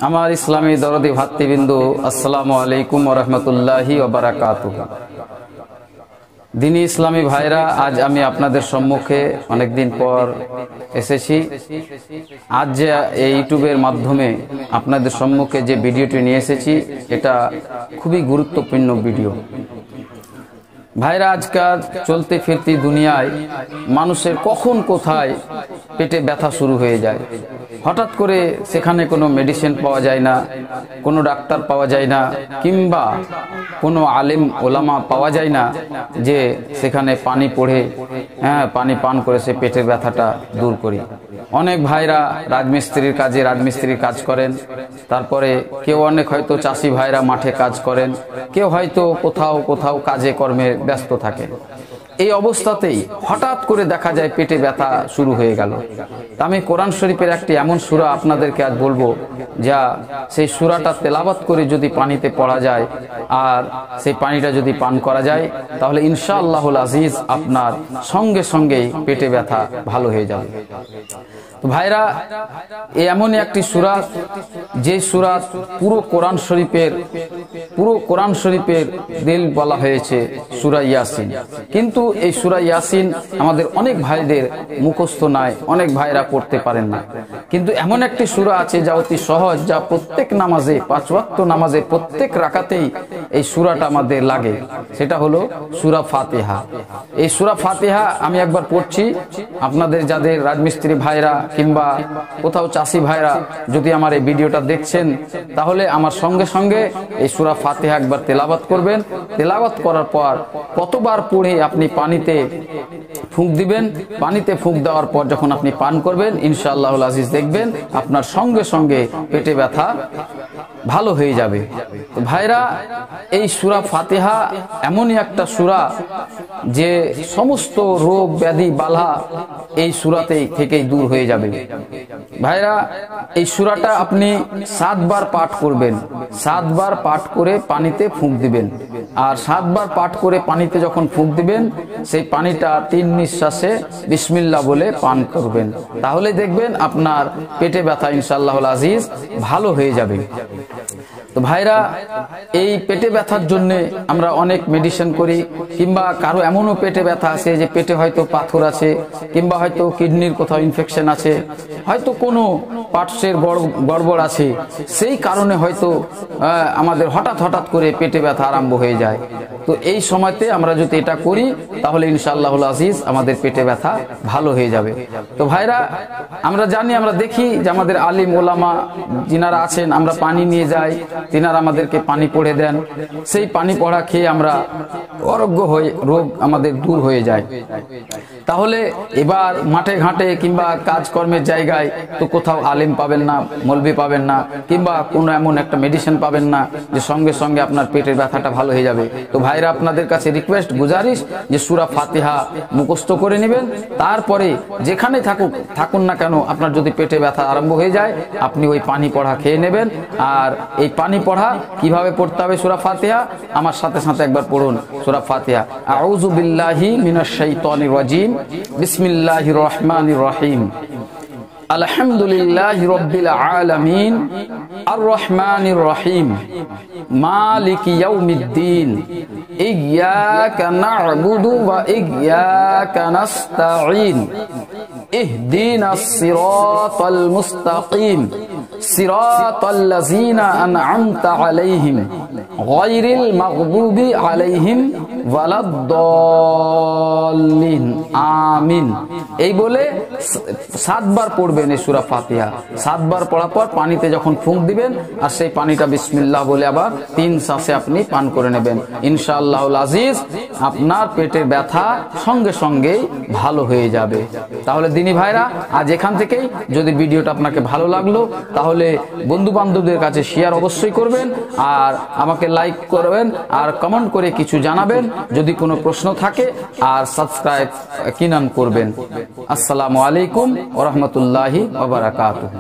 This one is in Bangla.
আমার ইসলামী দরদি ভাতৃবৃন্দ, আসসালামু আলাইকুম ওয়া রাহমাতুল্লাহি ওয়া বারাকাতুহু। দিনী ইসলামী ভাইরা, আজ আমি আপনাদের সম্মুখে অনেকদিন পর এসেছি। আজ যে এই ইউটিউবের মাধ্যমে আপনাদের সম্মুখে যে ভিডিওটি নিয়ে এসেছি, এটা খুবই গুরুত্বপূর্ণ ভিডিও। ভাইরা, আজকাল চলতে ফিরতি দুনিয়ায় মানুষের কখন কোথায় পেটে ব্যথা শুরু হয়ে যায়। হঠাৎ করে সেখানে কোনো মেডিসিন পাওয়া যায় না, কোনো ডাক্তার পাওয়া যায় না, কিংবা কোনো আলেম ওলামা পাওয়া যায় না যে সেখানে পানি পড়ে পানি পান করে সে পেটের ব্যথাটা দূর করি। অনেক ভাইরা রাজমিস্ত্রির কাজ করেন, তারপরে কেউ অনেক হয়তো চাষি ভাইরা মাঠে কাজ করেন, কেউ হয়তো কোথাও কাজে কর্মে ব্যস্ত থাকেন। এই অবস্থাতেই হঠাৎ করে দেখা যায় পেটে ব্যথা শুরু হয়ে গেল। আমি কোরআন শরীফের একটি এমন সূরা আপনাদেরকে আজ বলবো, যা সেই সূরাটা তেলাওয়াত করে যদি পানিতে পড়া যায় আর সেই পানিটা যদি পান করা যায়, তাহলে ইনশাআল্লাহুল আজিজ আপনার সঙ্গে সঙ্গেই পেটে ব্যথা ভালো হয়ে যাবে। তো ভাইরা, এমনই একটি সূরা, যে সূরা পুরো কোরআন শরীফের দিল বলা হয়েছে সূরা ইয়াসিন। কিন্তু এই সূরা ইয়াসিন আমাদের অনেক ভাইদের মুখস্থ নাই, অনেক ভাইরা পড়তে পারেন না। কিন্তু এমন একটি সূরা আছে যা অতি সহজ, যা প্রত্যেক নামাজে, 5 ওয়াক্ত নামাজে প্রত্যেক রাকাতেই এই সূরাটা আমাদের লাগে। সেটা হলো সূরা ফাতিহা। এই সূরা ফাতিহা আমি একবার পড়ছি। আপনাদের যাদের রাজমিস্ত্রি ভাইরা কিংবা কোথাও চাষি ভাইরা যদি আমার এই ভিডিওটা দেখছেন, তাহলে আমার সঙ্গে সঙ্গে এই সূরা ফাতিহা একবার তেলাওয়াত করবেন। তেলাওয়াত করার পর কতবার পড়ে আপনি পানিতে ফুঁক দিবেন। পানিতে ফুঁক দেওয়ার পর যখন আপনি পান করবেন, ইনশাআল্লাহুল আজিজ দেখবেন আপনার সঙ্গে সঙ্গে পেটে ব্যথা ভালো হয়ে যাবে। তো ভাইরা, এই সূরা ফাতিহা এমনই একটা সূরা যে সমস্ত রোগ ব্যাধি বালা এই সূরাতেই থেকেই দূর হয়ে যাবে। ভাইরা, এই সূরাটা আপনি 7 বার পাঠ করবেন। 7 বার পাঠ করে পানিতে ফুঁক দিবেন। আর 7 বার পাঠ করে পানিতে যখন ফুঁক দিবেন, সেই পানিটা 3 নিঃশ্বাসে বিসমিল্লাহ বলে পান করবেন। তাহলে দেখবেন আপনার পেটে ব্যথা ইনশাআল্লাহুল আজিজ ভালো হয়ে যাবে। তো ভাইরা, এই পেটে ব্যথার জন্য আমরা অনেক মেডিসিন করি, কিংবা কারো এমনও পেটে ব্যথা আছে যে পেটে হয়তো পাথর আছে, কিংবা হয়তো কিডনির কোথাও ইনফেকশন আছে, হয়তো কোনো পার্টসের গড়বড় আছে। সেই কারণে হয়তো আমাদের হঠাৎ করে পেটে ব্যথা আরম্ভ হয়ে যায়। তো এই সময়তে আমরা যদি এটা করি, তাহলে ইনশাআল্লাহুল আজিজ আমাদের পেটে ব্যথা ভালো হয়ে যাবে। তো ভাইরা, আমরা জানি, আমরা দেখি যে আমাদের আলিম ওলামা যিনারা আছেন, আমরা পানি নিয়ে যাই, তিনারা আমাদেরকে পানি পড়ে দেন। সেই পানি পড়া খেয়ে আমরা আরোগ্য হয়ে রোগ আমাদের দূর হয়ে যায়। তাহলে এবার মাঠে ঘাটে কিংবা কাজকর্মের জায়গায় তো কোথাও আলিম পাবেন না, মৌলবি পাবেন না, কিংবা কোনো এমন একটা মেডিসিন পাবেন না যে সঙ্গে সঙ্গে আপনার পেটের ব্যথাটা ভালো হয়ে যাবে। তো ভাইরা, আপনাদের কাছে রিকোয়েস্ট, গুজারিশ যে সূরা ফাতিহা মুখস্থ করে নেবেন। তারপরে যেখানে থাকুন না কেন, আপনার যদি পেটে ব্যথা আরম্ভ হয়ে যায়, আপনি ওই পানি পড়া খেয়ে নেবেন। আর এই পানি পড়া কিভাবে পড়তে হবে সূরা ফাতিহা, আমার সাথে সাথে একবার পড়ুন সূরা ফাতিহা। আউযু বিল্লাহি মিনাশ শাইতানির রাজিম, বিসমিল্লাহির রহমানির রহিম। আলহামদুলিল্লাহি রাব্বিল আলামিন, আর রহমানির রহিম, মালিকি ইয়াউমিদ্দিন, ইয়্যাকা না'বুদু ওয়া ইয়্যাকা নাস্তাঈন, ইহদিনাস সিরাতাল মুস্তাকিম, সিরাতাল লাযীনা আন'আমতা আলাইহিম, গায়রিল মাগদুবি আলাইহিম ওয়ালাদ-দাল্লিন, আমিন। এই বলে 7 বার পড়বেন এই সূরা ফাতিহা। 7 বার পড়ার পর পানিতে যখন ফুঁক দিবেন, আর সেই পানিটা বিসমিল্লাহ বলে আবার 3 শ্বাসে আপনি পান করে নেবেন। ইনশাআল্লাহুল আজিজ আপনার পেটের ব্যথা সঙ্গে সঙ্গেই ভালো হয়ে যাবে। তাহলে দিনী ভাইরা, আজ এখান থেকেই যদি ভিডিওটা আপনাকে ভালো লাগলো, তাহলে বন্ধু বান্ধবদের কাছে শেয়ার অবশ্যই করবেন, আর আমাকে লাইক করবেন, আর কমেন্ট করে কিছু জানাবেন যদি কোনো প্রশ্ন থাকে, আর সাবস্ক্রাইব কিনান করবেন। আসসালামু আলাইকুম ওয়া রাহমাতুল্লাহি ওয়া বারাকাতুহু।